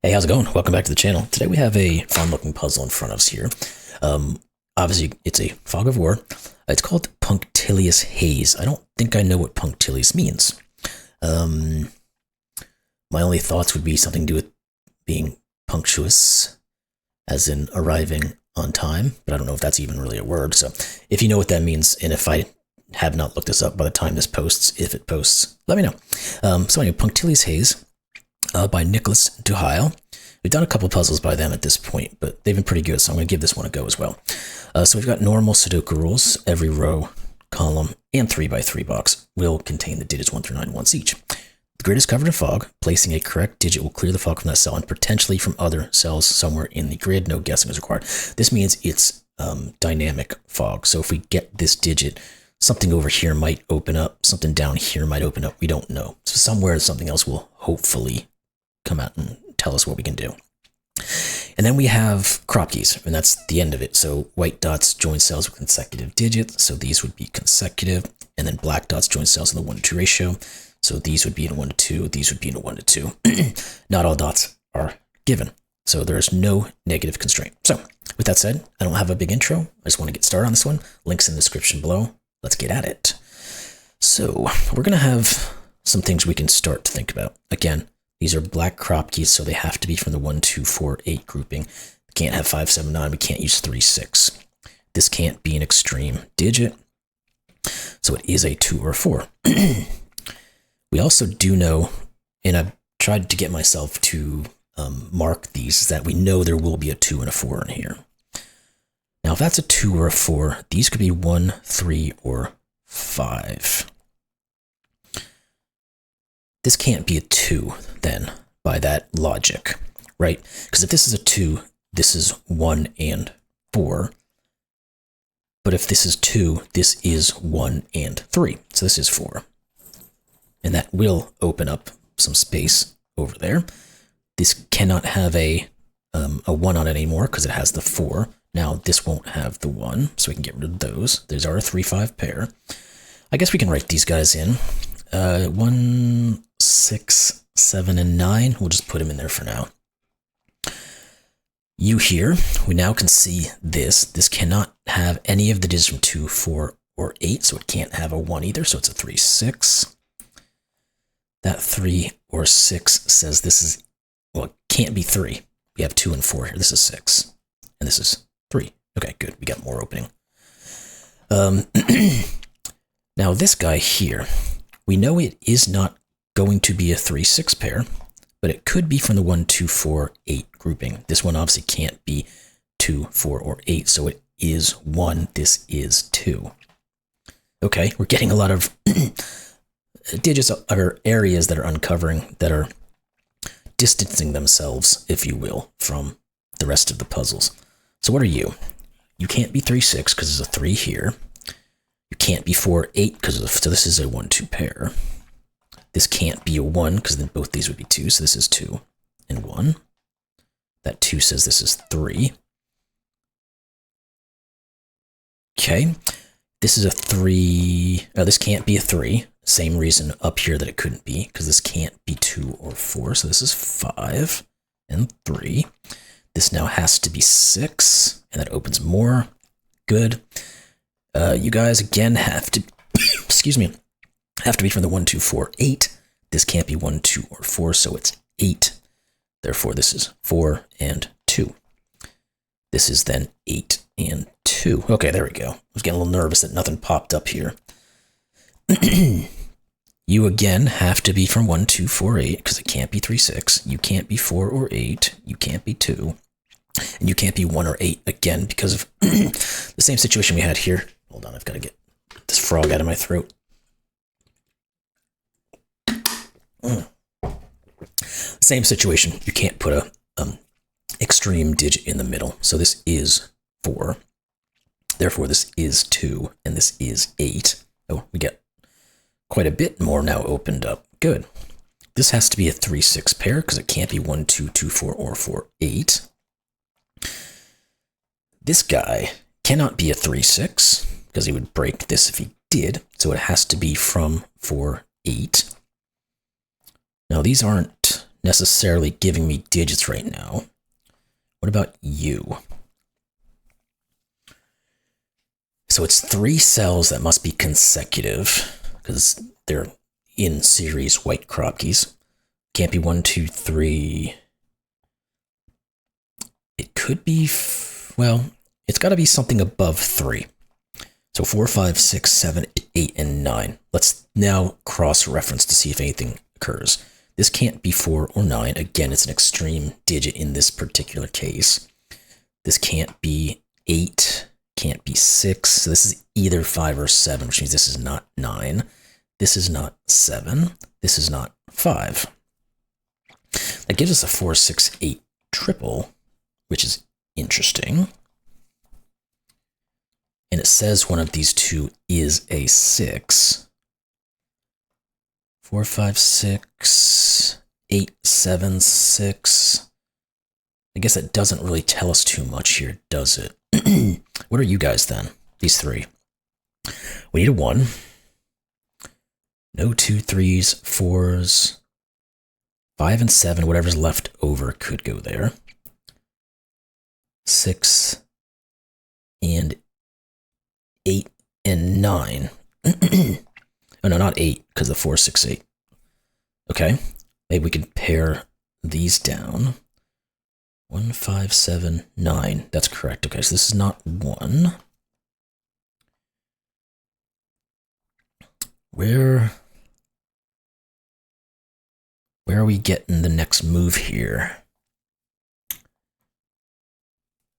Hey, how's it going? Welcome back to the channel. Today we have a fun-looking puzzle in front of us here. Obviously, it's a fog of war. It's called Punctilious Haze. I don't think I know what punctilious means. My only thoughts would be something to do with being punctuous, as in arriving on time, but I don't know if that's even really a word. So if you know what that means, and if I have not looked this up by the time this posts, if it posts, let me know. So anyway, Punctilious Haze by Nicolas Duhail. We've done a couple puzzles by them at this point, but they've been pretty good, so I'm going to give this one a go as well. So we've got normal Sudoku rules. Every row, column, and 3x3 box will contain the digits 1 through 9 once each. The grid is covered in fog. Placing a correct digit will clear the fog from that cell and potentially from other cells somewhere in the grid. No guessing is required. This means it's dynamic fog. So if we get this digit, something over here might open up, something down here might open up. We don't know. So somewhere something else will hopefully come out and tell us what we can do. And then we have Kropkis, and that's the end of it. So white dots join cells with consecutive digits, so these would be consecutive, and then black dots join cells in the 1-to-2 ratio, so these would be in a 1-to-2, these would be in a 1-to-2. Not all dots are given, so there's no negative constraint. So with that said, I don't have a big intro. I just want to get started on this one. Links in the description below. Let's get at it. So we're going to have some things we can start to think about. Again, these are black Kropkis, so they have to be from the 1, 2, 4, 8 grouping. We can't have 5, 7, 9. We can't use 3, 6. This can't be an extreme digit, so it is a 2 or a 4. We also do know, and I've tried to get myself to mark these, is that we know there will be a 2 and a 4 in here. Now, if that's a 2 or a 4, these could be 1, 3, or 5. This can't be a 2, then, by that logic, right? Because if this is a 2, this is 1 and 4. But if this is 2, this is 1 and 3. So this is 4. And that will open up some space over there. This cannot have a 1 on it anymore because it has the 4. Now, this won't have the 1, so we can get rid of those. There's our 3, 5 pair. I guess we can write these guys in. 1, 6, 7, and 9. We'll just put them in there for now. You here, we now can see this. This cannot have any of the digits from 2, 4, or 8, so it can't have a 1 either, so it's a 3, 6. That 3 or 6 says this is, well, it can't be 3. We have 2 and 4 here. This is 6, and this is 3. Okay, good. We got more opening. Now, this guy here, we know it is not going to be a 3, 6 pair, but it could be from the 1, 2, 4, 8 grouping. This one obviously can't be 2, 4, or 8, so it is 1. This is 2. Okay, we're getting a lot of digits or areas that are uncovering, that are distancing themselves, if you will, from the rest of the puzzles. So what are you? You can't be 3, 6 because there's a 3 here. You can't be 4, 8 because so this is a 1, 2 pair. This can't be a 1 because then both these would be 2. So this is 2 and 1. That 2 says this is 3. Okay. This is a 3. This can't be a 3. Same reason up here that it couldn't be, because this can't be 2 or 4. So this is 5 and 3. This now has to be 6, and that opens more. Good. You guys again have to, excuse me, have to be from the 1, 2, 4, 8. This can't be 1, 2, or 4, so it's 8. Therefore, this is 4 and 2. This is then 8 and 2. Okay, there we go. I was getting a little nervous that nothing popped up here. You again have to be from 1, 2, 4, 8, because it can't be 3, 6. You can't be 4 or 8. You can't be 2. And you can't be 1 or 8 again because of the same situation we had here. Hold on, I've got to get this frog out of my throat. Same situation. You can't put a extreme digit in the middle. So this is 4. Therefore, this is 2, and this is 8. Oh, we get quite a bit more now opened up. Good. This has to be a 3, 6 pair because it can't be 1, 2, 2, 4, or 4, 8. This guy cannot be a 3, 6 because he would break this if he did. So it has to be from 4, 8. Now these aren't necessarily giving me digits right now. What about you? So it's 3 cells that must be consecutive, because they're in series white Kropkis. Can't be 1, 2, 3. It could be, well, it's got to be something above 3. So 4, 5, 6, 7, 8, and 9. Let's now cross-reference to see if anything occurs. This can't be 4 or 9. Again, it's an extreme digit in this particular case. This can't be 8, can't be 6. So this is either 5 or 7, which means this is not 9. This is not 7. This is not 5. That gives us a 4, 6, 8 triple, which is interesting. And it says one of these two is a 6. 4, 5, 6, 8, 7, 6. I guess that doesn't really tell us too much here, does it? What are you guys then? These 3. We need a 1. No 2, 3s, 4s. 5 and 7, whatever's left over could go there. 6 and 8 and 9. Oh no, not 8, because the 4, 6, 8. Okay, maybe we can pare these down. 1, 5, 7, 9. That's correct. Okay, so this is not 1. Where are we getting the next move here?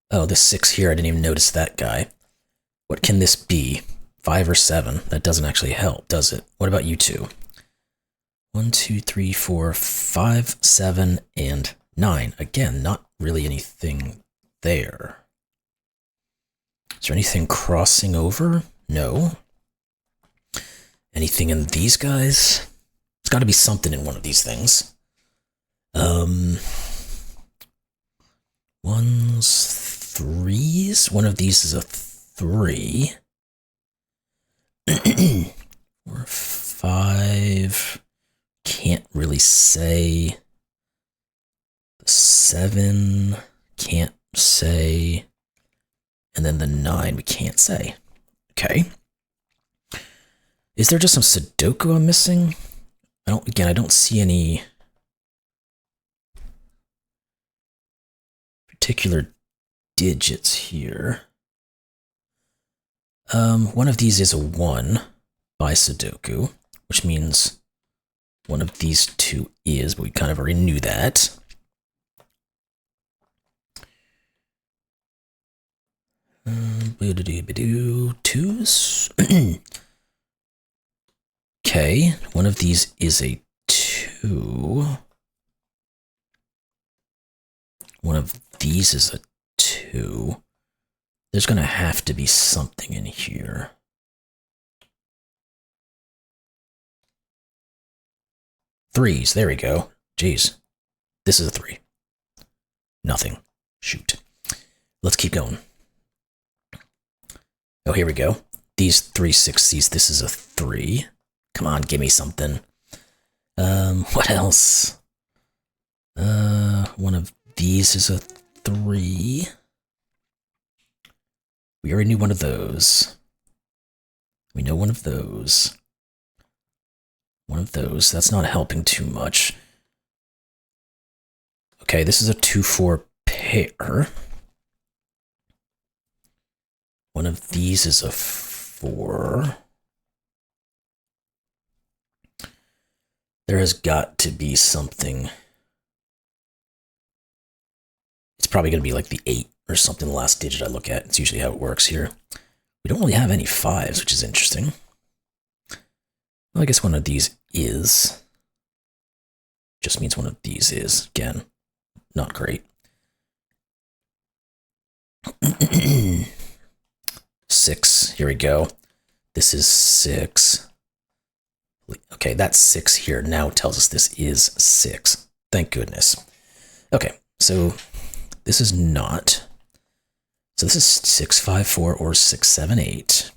Oh, this 6 here, I didn't even notice that guy. What can this be? 5 or 7? That doesn't actually help, does it? What about you two? 1, 2, 3, 4, 5, 7, and 9. Again, not really anything there. Is there anything crossing over? No. Anything in these guys? There's got to be something in one of these things. 1s, 3s. One of these is a 3. 4, 5. Can't really say. 7. Can't say. And then the 9 we can't say. Okay. Is there just some Sudoku I'm missing? I don't see any particular digits here. One of these is a 1 by Sudoku, which means one of these two is, but we kind of already knew that. Twos. Okay, one of these is a 2. One of these is a 2. There's going to have to be something in here. Threes, there we go. Jeez. This is a 3. Nothing. Shoot. Let's keep going. Oh, here we go. These 3 6s, this is a 3. Come on, give me something. What else? One of these is a 3. We already knew one of those. We know one of those. One of those. That's not helping too much. Okay, this is a 2-4 pair. One of these is a 4. There has got to be something. It's probably going to be like the 8 or something, the last digit I look at. It's usually how it works here. We don't really have any 5s, which is interesting. Well, I guess one of these is. Just means one of these is. Again, not great. 6, here we go. This is 6. Okay, that 6 here now tells us this is 6. Thank goodness. Okay, so this is not. So this is 6, 5, 4 or 6, 7, 8.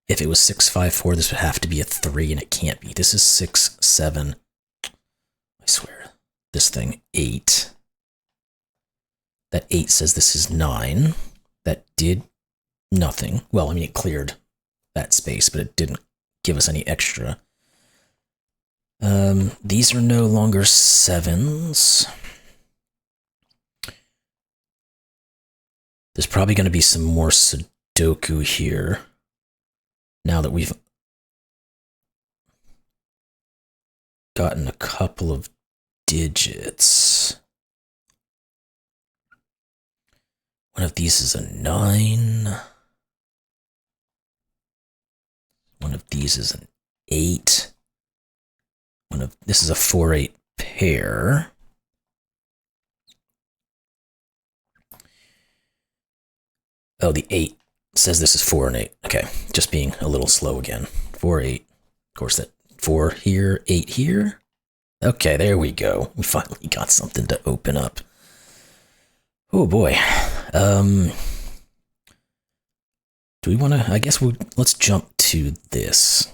If it was 6, 5, 4, this would have to be a 3, and it can't be. This is 6, 7. I swear. this thing 8. That 8 says this is 9. That did nothing. Well, I mean, it cleared that space, but it didn't give us any extra. These are no longer 7s. There's probably going to be some more Sudoku here. Now that we've gotten a couple of digits. One of these is a 9. One of these is an 8. This is a 4-8 pair. Oh, the 8 says this is 4 and 8. Okay, just being a little slow again. 4, 8. Of course, that 4 here, 8 here. Okay, there we go. We finally got something to open up. Oh boy. Do we want to? I guess let's jump to this.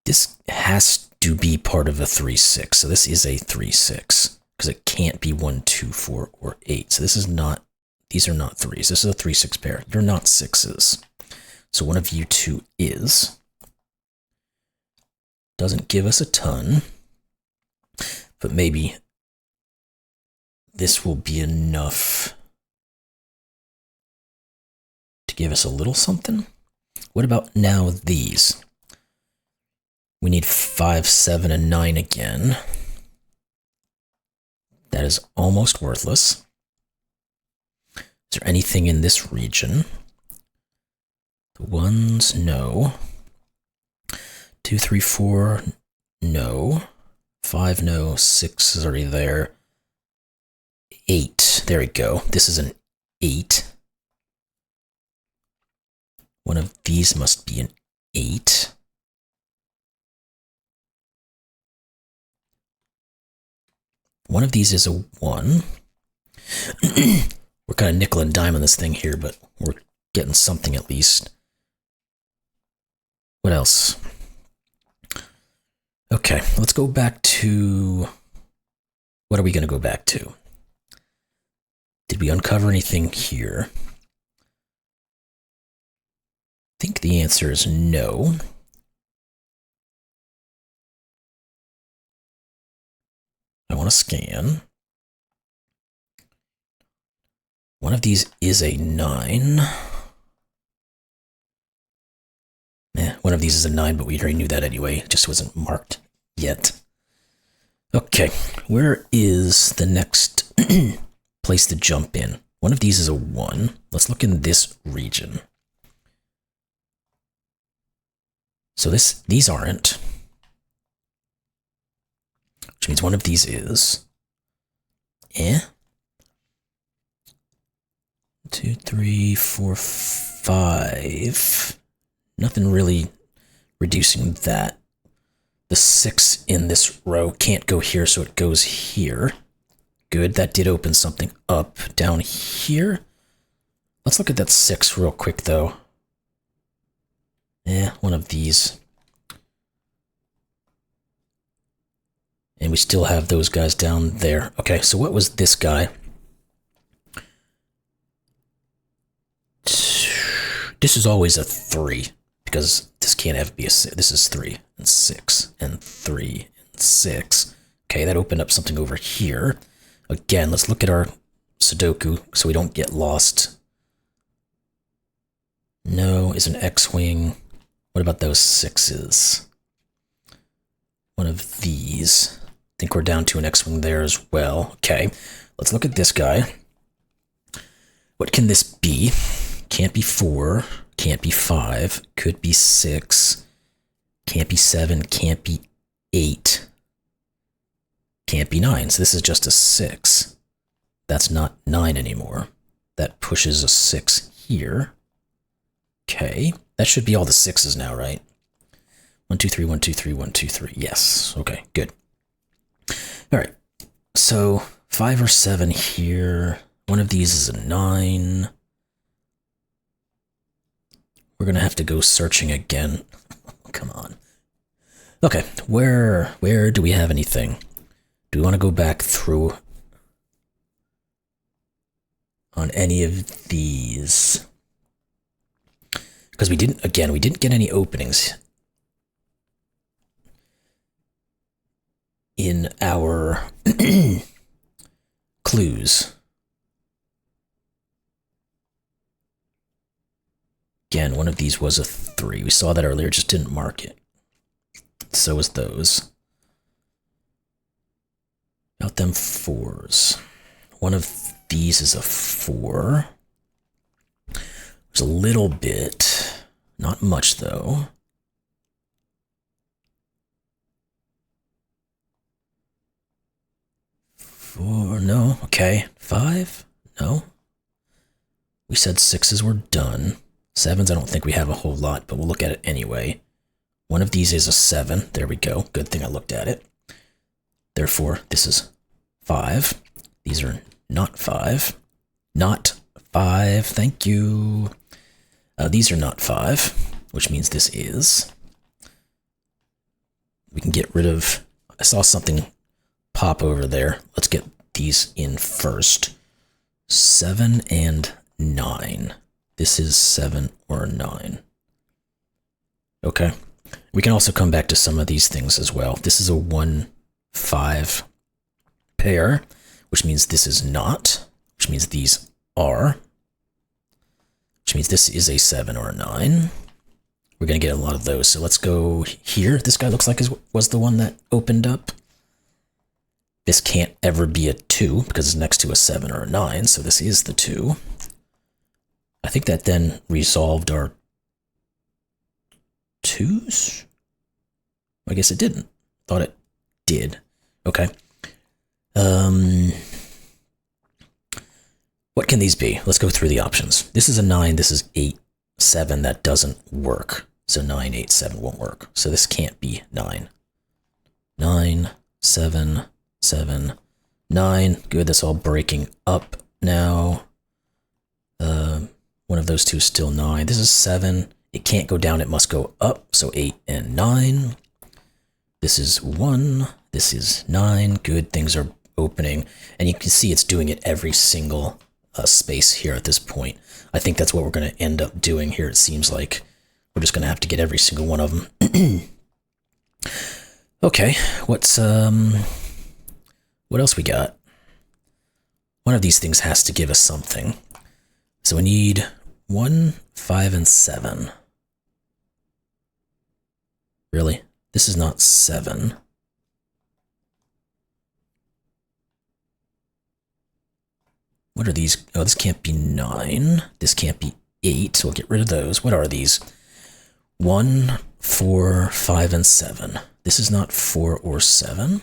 This has to be part of a 3-6. So this is a 3-6 because it can't be 1, 2, 4, or 8. So this is not. These are not 3s. This is a 3-6 pair. You're not 6s. So one of you two is. Doesn't give us a ton, but maybe this will be enough to give us a little something. What about now these? We need 5, 7, and 9 again. That is almost worthless. Is there anything in this region? The 1s, no. 2, 3, 4, no. 5, no. 6 is already there. 8, there we go. This is an 8. One of these must be an 8. One of these is a 1. We're kind of nickel and dime on this thing here, but we're getting something at least. What else? Okay, let's go back to... What are we going to go back to? Did we uncover anything here? I think the answer is no. I want to scan. One of these is a 9. One of these is a 9, but we already knew that anyway. It just wasn't marked yet. Okay, where is the next place to jump in? One of these is a 1. Let's look in this region. So these aren't. Which means one of these is. 2, 3, 4, 5. Nothing really reducing that. The 6 in this row can't go here, so it goes here. Good, that did open something up down here. Let's look at that 6 real quick, though. One of these. And we still have those guys down there. Okay, so what was this guy? This is always a 3, because this can't ever be a 6. This is 3 and 6 and 3 and 6. Okay, that opened up something over here. Again, let's look at our Sudoku so we don't get lost. No is an X-wing. What about those 6s? One of these. I think we're down to an X-wing there as well. Okay, let's look at this guy. What can this be? Can't be 4, can't be 5, could be 6, can't be 7, can't be 8, can't be 9. So this is just a 6. That's not 9 anymore. That pushes a 6 here. Okay, that should be all the 6s now, right? 1, 2, 3, 1, 2, 3, 1, 2, 3. Yes, okay, good. All right, so 5 or 7 here. One of these is a 9. We're going to have to go searching again. Come on. Okay, where do we have anything? Do we want to go back through on any of these? Because we didn't get any openings in our clues. Again, one of these was a 3. We saw that earlier, just didn't mark it. So was those. About them 4s. One of these is a 4. There's a little bit. Not much, though. Four, no. Okay. 5? No. We said 6s were done. 7s, I don't think we have a whole lot, but we'll look at it anyway. One of these is a 7. There we go. Good thing I looked at it. Therefore, this is 5. These are not 5. Not 5. Thank you. These are not 5, which means this is. We can get rid of... I saw something pop over there. Let's get these in first. 7 and 9. This is 7 or 9. Okay. We can also come back to some of these things as well. This is a 1-5 pair, which means this is not, which means these are, which means this is a 7 or a 9. We're going to get a lot of those. So let's go here. This guy looks like was the one that opened up. This can't ever be a 2 because it's next to a 7 or a 9. So this is the 2. I think that then resolved our 2s? I guess it didn't. Thought it did. Okay. What can these be? Let's go through the options. This is a 9. This is 8, 7. That doesn't work. So 9, 8, 7 won't work. So this can't be 9. 9, 7, 7, 9. Good. That's all breaking up now. One of those two is still 9. This is 7. It can't go down. It must go up. So 8 and 9. This is 1. This is 9. Good. Things are opening. And you can see it's doing it every single space here at this point. I think that's what we're going to end up doing here. It seems like we're just going to have to get every single one of them. Okay. What else we got? One of these things has to give us something. So we need 1, 5, and 7. Really? This is not 7. What are these? Oh, this can't be 9. This can't be 8, so we'll get rid of those. What are these? 1, 4, 5, and 7. This is not 4 or 7.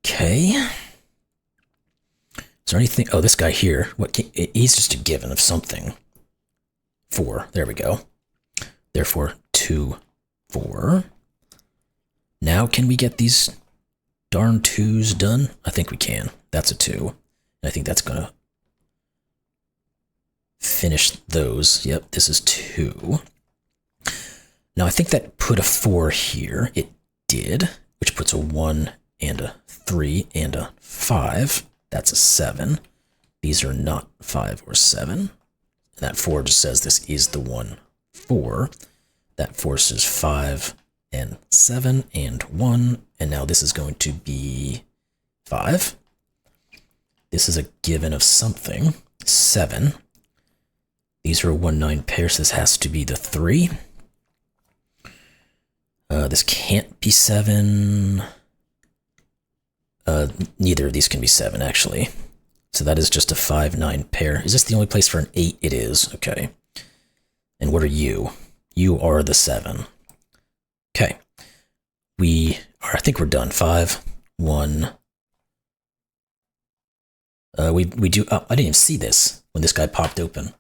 Okay. Is there anything? Oh, this guy here. He's just a given of something. 4. There we go. Therefore, 2, 4. Now, can we get these darn 2s done? I think we can. That's a 2. And I think that's going to finish those. Yep, this is 2. Now, I think that put a 4 here. It did, which puts a 1 and a 3 and a 5. That's a 7. These are not 5 or 7. And that 4 just says this is the 1, 4. That forces 5 and 7 and 1. And now this is going to be 5. This is a given of something. 7. These are a 1, 9 pairs. This has to be the 3. This can't be 7. Neither of these can be 7, actually. So that is just a 5, 9 pair. Is this the only place for an 8? It is. Okay. And what are you? You are the 7. Okay. I think we're done. 5, 1. We do. Oh, I didn't even see this when this guy popped open.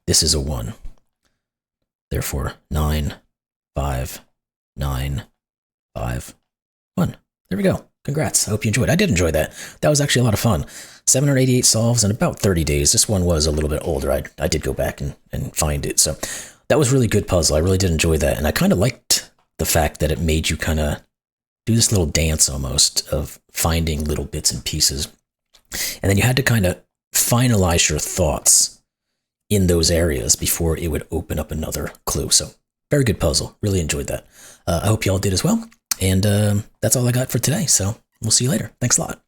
This is a 1. Therefore, 9, 5, 9, 5, 1. There we go. Congrats. I hope you enjoyed. I did enjoy that. That was actually a lot of fun. 788 solves in about 30 days. This one was a little bit older. I did go back and find it. So that was really good puzzle. I really did enjoy that. And I kind of liked the fact that it made you kind of do this little dance almost of finding little bits and pieces. And then you had to kind of finalize your thoughts in those areas before it would open up another clue. So very good puzzle. Really enjoyed that. I hope you all did as well. And that's all I got for today. So we'll see you later. Thanks a lot.